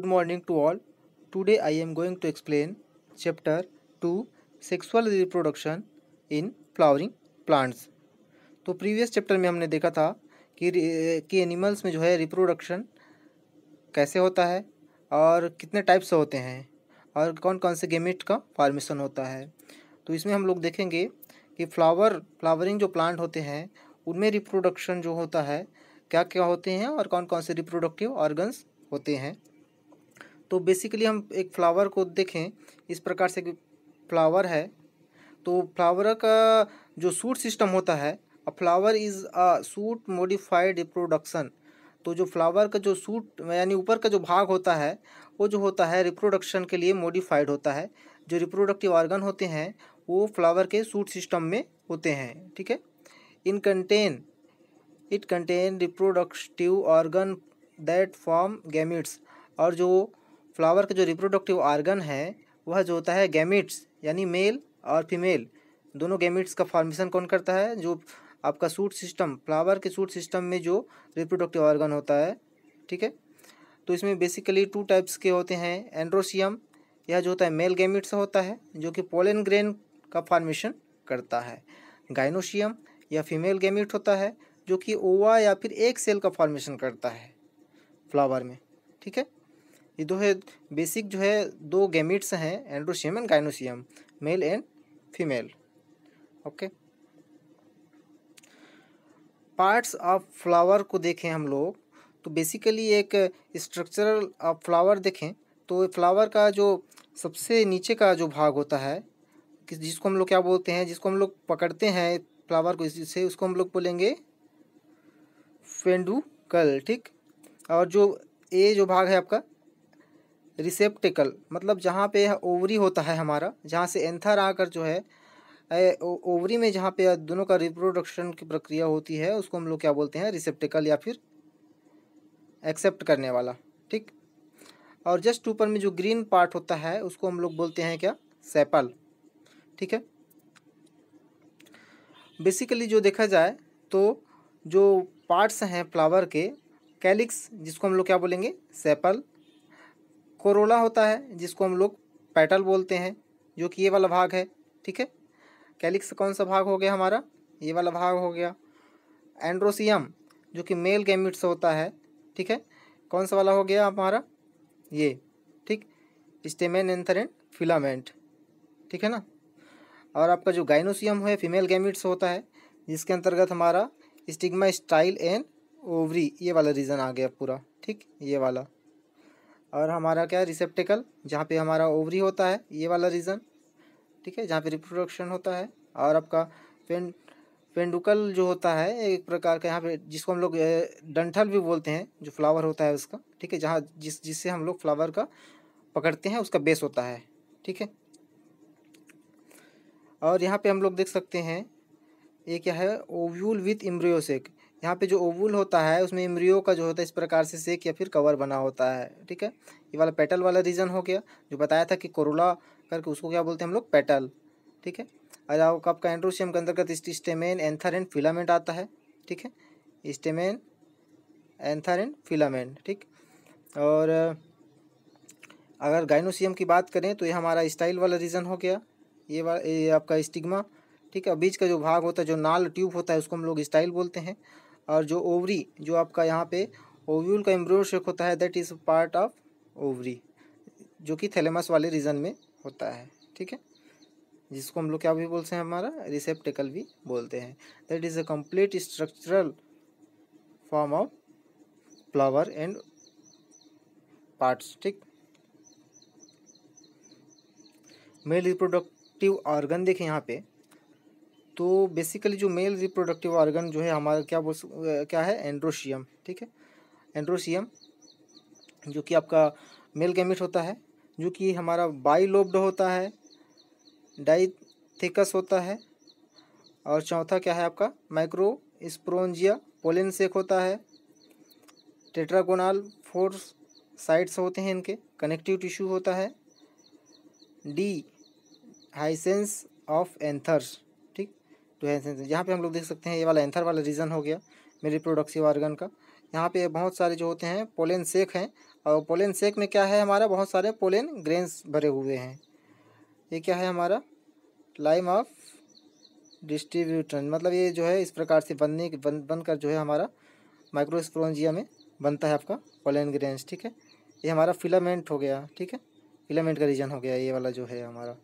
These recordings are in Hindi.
Good morning to all. Today I am going to explain chapter 2 Sexual Reproduction in Flowering Plants. तो प्रीवियस चैप्टर में हमने देखा था कि एनिमल्स में जो है रिप्रोडक्शन कैसे होता है और कितने टाइप्स होते हैं और कौन कौन से गेमेट का फॉर्मेशन होता है। तो इसमें हम लोग देखेंगे कि फ्लावरिंग जो प्लांट होते हैं उनमें रिप्रोडक्शन जो होता है क्या क्या होते हैं और कौन कौन से रिप्रोडक्टिव ऑर्गन्स होते हैं। तो बेसिकली हम एक फ्लावर को देखें इस प्रकार से कि फ्लावर है, तो फ्लावर का जो सूट सिस्टम होता है, अ flower is a suit modified reproduction. तो जो फ्लावर का जो सूट यानी ऊपर का जो भाग होता है वो जो होता है रिप्रोडक्शन के लिए मॉडिफाइड होता है। जो रिप्रोडक्टिव ऑर्गन होते हैं वो फ्लावर के सूट सिस्टम में होते हैं, ठीक है। It contain reproductive organ that form gametes. और जो फ्लावर का जो रिप्रोडक्टिव ऑर्गन है वह जो होता है गैमेट्स यानी मेल और फीमेल दोनों गैमेट्स का फॉर्मेशन कौन करता है, जो आपका सूट सिस्टम फ्लावर के सूट सिस्टम में जो रिप्रोडक्टिव ऑर्गन होता है, ठीक है। तो इसमें बेसिकली 2 टाइप्स के होते हैं। एंड्रोसियम यह जो होता है मेल गैमेट्स होता है जो कि पोलन ग्रेन का फॉर्मेशन करता है। गाइनोसियम या फीमेल गैमेट होता है जो कि ओवा या फिर एक सेल का फॉर्मेशन करता है फ्लावर में, ठीक है। ये दो है बेसिक जो है 2 गैमेट्स हैं, androecium and gynoecium, male and female. Okay, parts of flower को देखें हम लोग तो बेसिकली एक स्ट्रक्चरल ऑफ फ्लावर देखें तो फ्लावर का जो सबसे नीचे का जो भाग होता है जिसको हम लोग क्या बोलते हैं, जिसको हम लोग पकड़ते हैं फ्लावर को इससे उसको हम लोग बोलेंगे पेडुंकल, ठीक। और जो ये जो भाग है आपका रिसेप्टिकल, मतलब जहाँ पे ओवरी होता है हमारा, जहाँ से एंथर आकर जो है ओवरी में जहाँ पे दोनों का रिप्रोडक्शन की प्रक्रिया होती है उसको हम लोग क्या बोलते हैं, रिसेप्टिकल या फिर एक्सेप्ट करने वाला, ठीक। और जस्ट ऊपर में जो ग्रीन पार्ट होता है उसको हम लोग बोलते हैं क्या, सेपल, ठीक है। बेसिकली जो देखा जाए तो जो पार्ट्स हैं फ्लावर के, कैलिक्स जिसको हम लोग क्या बोलेंगे, सेपल। कोरोला होता है जिसको हम लोग पेटल बोलते हैं जो कि ये वाला भाग है, ठीक है। कैलिक्स कौन सा भाग हो गया हमारा, ये वाला भाग हो गया। एंड्रोसियम जो कि मेल गैमेट्स होता है, ठीक है, कौन सा वाला हो गया हमारा, ये, ठीक। स्टेमेन एंथर एंड फिलामेंट, ठीक है ना। और आपका जो गाइनोसियम है फीमेल गैमेट्स होता है जिसके अंतर्गत हमारा स्टिग्मा, स्टाइल एंड ओवरी ये वाला रीजन आ गया पूरा, ठीक, ये वाला। और हमारा क्या रिसेप्टिकल जहाँ पे हमारा ओवरी होता है, ये वाला रीजन, ठीक है, जहाँ पे रिप्रोडक्शन होता है। और आपका पेडुंकल जो होता है एक प्रकार का यहाँ पे जिसको हम लोग डंठल भी बोलते हैं, जो फ्लावर होता है उसका, ठीक है, जहाँ जिससे हम लोग फ्लावर का पकड़ते हैं उसका बेस होता है, ठीक है। और यहाँ पे हम लोग देख सकते हैं ये क्या है, ओव्यूल विथ एम्ब्रियो सेक। यहाँ पे जो ओवूल होता है उसमें एम्ब्रियो का जो होता है इस प्रकार से सेक या फिर कवर बना होता है, ठीक है। ये वाला पेटल वाला रीजन हो गया, जो बताया था कि कोरोला करके उसको क्या बोलते हैं हम लोग, पेटल, ठीक है। और आपका एंड्रोसियम के अंतर्गत स्टेमेन, एंथर एंड फिलामेंट आता है, ठीक है, स्टेमेन, एंथर एंड फिलामेंट, ठीक। और अगर गाइनोसियम की बात करें तो ये हमारा स्टाइल वाला रीजन हो गया, ये आपका स्टिग्मा, ठीक है। बीच का जो भाग होता है जो नाल ट्यूब होता है उसको हम लोग स्टाइल बोलते हैं। और जो ओवरी जो आपका यहाँ पे ओव्यूल का एम्ब्रियो शेक होता है that is part of ovary जो कि थैलेमस वाले रीजन में होता है, ठीक है, जिसको हम लोग क्या भी बोलते हैं, हमारा रिसेप्टिकल भी बोलते हैं। That is a complete structural form of flower and parts, ठीक। मेल रिप्रोडक्टिव ऑर्गन देखें यहाँ पे तो बेसिकली जो मेल रिप्रोडक्टिव ऑर्गन जो है हमारा क्या है, एंड्रोसियम, ठीक है। एंड्रोसियम जो कि आपका मेल गैमेट होता है जो कि हमारा बाइलोब्ड होता है, डाइथिकस होता है। और चौथा क्या है आपका माइक्रो स्पोरेंजिया, पोलन सेक होता है। टेट्रागोनल 4 साइड्स होते हैं इनके, कनेक्टिव टिश्यू होता है। डी हाइसेंस ऑफ एंथर्स, ठीक। तो जहाँ पे हम लोग देख सकते हैं ये वाला एंथर वाला रीजन हो गया मेरे रिप्रोडक्टिव ऑर्गन का। यहाँ पे बहुत सारे जो होते हैं पोलन सेक हैं, और पोलन सेक में क्या है हमारा, बहुत सारे पोलन ग्रेन्स भरे हुए हैं। ये क्या है हमारा, लाइम ऑफ डिस्ट्रीब्यूटन, मतलब ये जो है इस प्रकार से बनकर जो है हमारा माइक्रोस्पोरेंजिया में बनता है आपका पोलन ग्रेन्स। ठीक है, ये हमारा फिलामेंट हो गया। ठीक है, फिलामेंट का रीजन हो गया ये वाला जो है हमारा।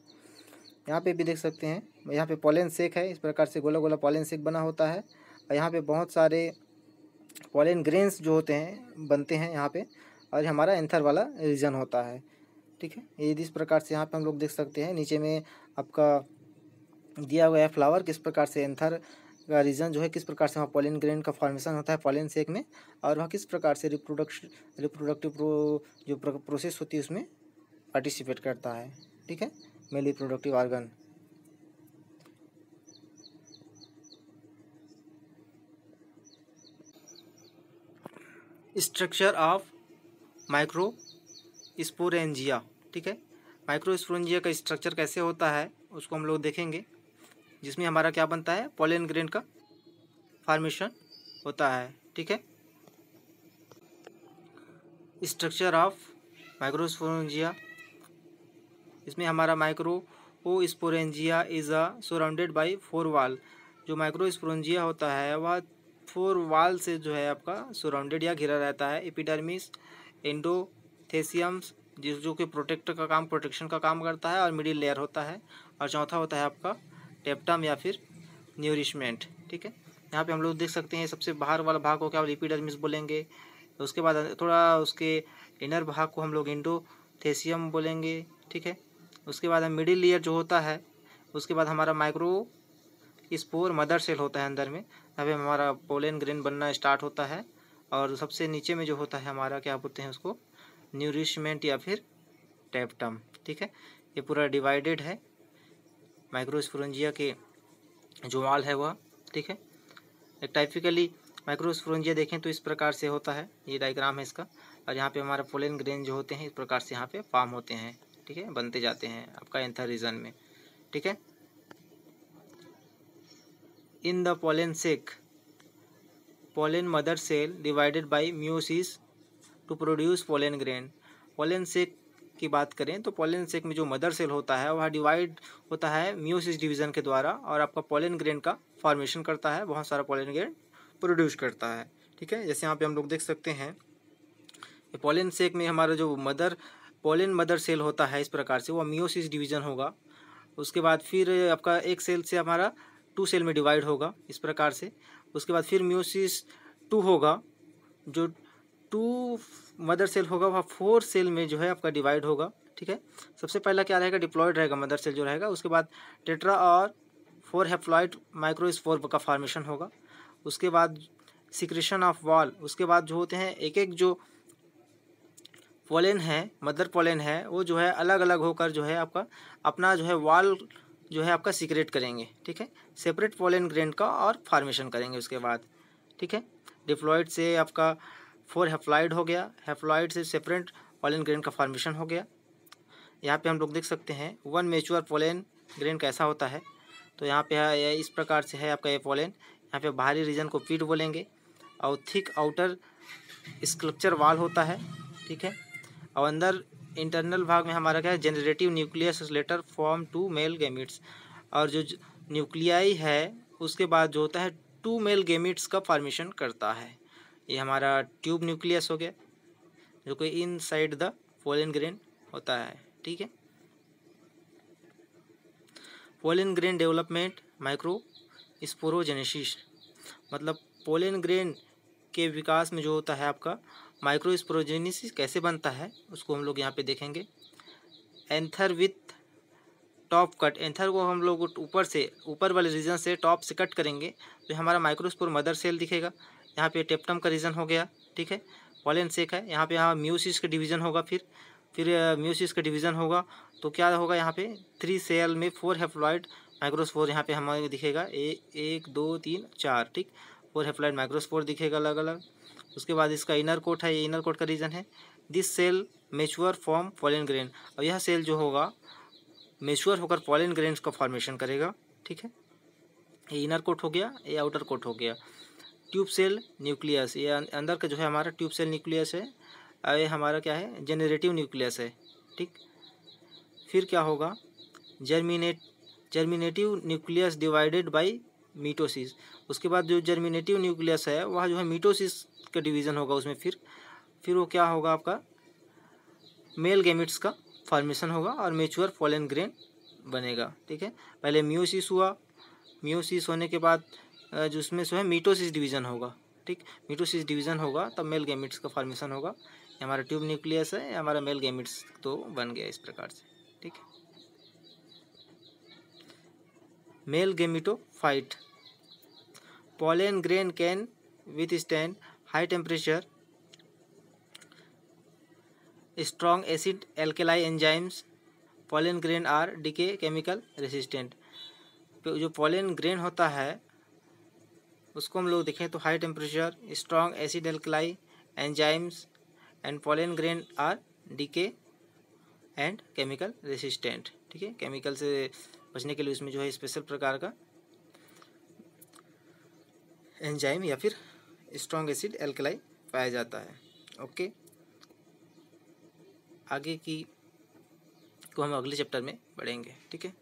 यहाँ पे भी देख सकते हैं, यहाँ पे पोलन सेक है, इस प्रकार से गोला गोला पोलन सेक बना होता है, और यहाँ पे बहुत सारे पोलन ग्रेन्स जो होते हैं बनते हैं यहाँ पे, और हमारा एंथर वाला रीजन होता है। ठीक है, ये इस प्रकार से यहाँ पे हम लोग देख सकते हैं। नीचे में आपका दिया हुआ है फ्लावर किस प्रकार से एंथर का रीजन जो है, किस प्रकार से वहाँ पोलन ग्रेन का फॉर्मेशन होता है पोलन सेक में, और वह किस प्रकार से रिप्रोडक्टिव जो प्रोसेस होती है उसमें पार्टिसिपेट करता है। ठीक है, male reproductive organ. Structure of microsporangia. ठीक है, माइक्रोस्पोरेंजिया का स्ट्रक्चर कैसे होता है उसको हम लोग देखेंगे, जिसमें हमारा क्या बनता है, पोलन ग्रेन का फॉर्मेशन होता है। ठीक है, स्ट्रक्चर ऑफ माइक्रोस्पोरेंजिया, इसमें हमारा microsporangia is surrounded by 4 wall. जो माइक्रोस्पोरेंजिया होता है वह 4 वॉल से जो है आपका सराउंडेड या घिरा रहता है। एपिडर्मिस, एंडोथेसियम्स जो कि प्रोटेक्शन का काम करता है, और मिडिल लेयर होता है, और चौथा होता है आपका टेप्टम या फिर न्यूरिशमेंट। ठीक है, यहाँ पे हम लोग देख सकते हैं सबसे बाहर वाला भाग को क्या एपिडर्मिस बोलेंगे, उसके बाद थोड़ा उसके इनर भाग को हम लोग एंडोथेसियम बोलेंगे। ठीक है, उसके बाद हम मिडिल लेयर जो होता है, उसके बाद हमारा माइक्रो स्पोर मदर सेल होता है अंदर में, यहाँ पे हमारा पोलन ग्रेन बनना स्टार्ट होता है, और सबसे नीचे में जो होता है हमारा क्या बोलते हैं उसको, न्यूरिशमेंट या फिर टेप्टम। ठीक है, ये पूरा डिवाइडेड है माइक्रोस्पोरेंजिया के जो वाल है वह। ठीक है, एक टाइपिकली माइक्रोस्पोरेंजिया देखें तो इस प्रकार से होता है, ये डायग्राम है इसका, और यहाँ पे हमारा पोलन ग्रेन जो होते हैं इस प्रकार से यहाँ पे फॉर्म होते हैं। ठीक है, बनते जाते हैं आपका एंथर रीजन में। ठीक है, in the pollen sac pollen mother cell divided by meiosis to produce pollen grain. Pollen sac की बात करें तो पोलन सेक में जो मदर सेल होता है वह डिवाइड होता है मियोसिस डिवीज़न के द्वारा, और आपका पोलन ग्रेन का फॉर्मेशन करता है, बहुत सारा पोलन ग्रेन प्रोड्यूस करता है। ठीक है, जैसे यहाँ पे हम लोग देख सकते हैं पोलन सेक में हमारा जो पोलन मदर सेल होता है इस प्रकार से वो मियोसिस डिवीज़न होगा। उसके बाद फिर आपका एक सेल से हमारा 2 सेल में डिवाइड होगा इस प्रकार से। उसके बाद फिर मियोसिस 2 होगा, जो 2 मदर सेल होगा वह 4 सेल में जो है आपका डिवाइड होगा। ठीक है, सबसे पहला क्या रहेगा, डिप्लॉयड रहेगा मदर सेल जो रहेगा। उसके बाद टेट्रा और 4 हैप्लॉइड माइक्रोस्पोर का फॉर्मेशन होगा। उसके बाद सिक्रेशन ऑफ वॉल, उसके बाद जो होते हैं एक एक जो पोलन है, मदर पोलन है, वो जो है अलग अलग होकर जो है आपका अपना जो है वॉल जो है आपका सीक्रेट करेंगे। ठीक है, सेपरेट पोलन ग्रेन का और फॉर्मेशन करेंगे उसके बाद। ठीक है, डिप्लॉयड से आपका 4 हैप्लॉइड हो गया, हैप्लॉइड से सेपरेट पोलन ग्रेन का फॉर्मेशन हो गया। यहाँ पे हम लोग देख सकते हैं 1 मैच्योर पोलन ग्रेन कैसा होता है, तो यहाँ पे है इस प्रकार से है आपका ये पोलन। यहाँ पे बाहरी रीजन को पीट बोलेंगे, और थिक आउटर स्ट्रक्चर वॉल होता है। ठीक है, और अंदर इंटरनल भाग में हमारा क्या है, generative nucleus later form 2 male gametes, और जो न्यूक्लियाई है उसके बाद जो होता है 2 मेल गैमेट्स का फॉर्मेशन करता है। ये हमारा ट्यूब न्यूक्लियस हो गया जो कि इनसाइड द पोलन ग्रेन होता है। ठीक है, pollen grain development micro sporogenesis, मतलब पोलन ग्रेन के विकास में जो होता है आपका माइक्रोस्पोरोजेनेसिस कैसे बनता है उसको हम लोग यहाँ पे देखेंगे। Anther with top cut, anther को हम लोग ऊपर वाले रीजन से टॉप से कट करेंगे तो हमारा माइक्रोस्पोर मदर सेल दिखेगा। यहाँ पे टेप्टम का रीजन हो गया। ठीक है, पोलन सेक है, यहाँ पे म्यूसिस का डिवीज़न होगा, फिर म्यूसिस का डिवीज़न होगा तो क्या होगा, यहाँ पे 3 सेल में 4 हैप्लॉइड माइक्रोस्पोर यहाँ पे हमें दिखेगा, 1 2 3 4। ठीक, 4 हैप्लॉइड माइक्रोस्पोर दिखेगा अलग अलग। उसके बाद इसका इनर कोट है, ये इनर कोट का रीजन है। This cell mature form pollen grain, और यह सेल जो होगा मेच्योर होकर पोलन ग्रेन्स का फॉर्मेशन करेगा। ठीक है, ये इनर कोट हो गया, ये आउटर कोट हो गया। ट्यूब सेल न्यूक्लियस, ये अंदर का जो है हमारा ट्यूब सेल न्यूक्लियस है, ये हमारा क्या है, जेनरेटिव न्यूक्लियस है। ठीक, फिर क्या होगा, जर्मिनेटिव न्यूक्लियस डिवाइडेड बाय मीटोसिस। उसके बाद जो जर्मिनेटिव न्यूक्लियस है वह जो है मीटोसिस का डिवीज़न होगा उसमें। फिर वो क्या होगा, आपका मेल गैमेट्स का फॉर्मेशन होगा और मैच्योर पोलन ग्रेन बनेगा। ठीक है, पहले मियोसिस हुआ, मियोसिस होने के बाद जो उसमें जो है मीटोसिस डिवीज़न होगा। ठीक, मीटोसिस डिवीज़न होगा तब मेल गैमेट्स का फॉर्मेशन होगा। ये हमारा ट्यूब न्यूक्लियस है, ये हमारा मेल गैमेट्स तो बन गया इस प्रकार से। ठीक है, male gametophyte, pollen grain can withstand high temperature, strong acid alkali enzymes, pollen grain are decay chemical resistant। तो जो पोलन ग्रेन होता है उसको हम लोग देखें तो high temperature, strong acid alkali enzymes and pollen grain are decay and chemical resistant. ठीक है, केमिकल से बचने के लिए उसमें जो है स्पेशल प्रकार का एंजाइम या फिर स्ट्रॉन्ग एसिड एल्कलाई पाया जाता है। ओके, आगे की को हम अगले चैप्टर में पढ़ेंगे। ठीक है।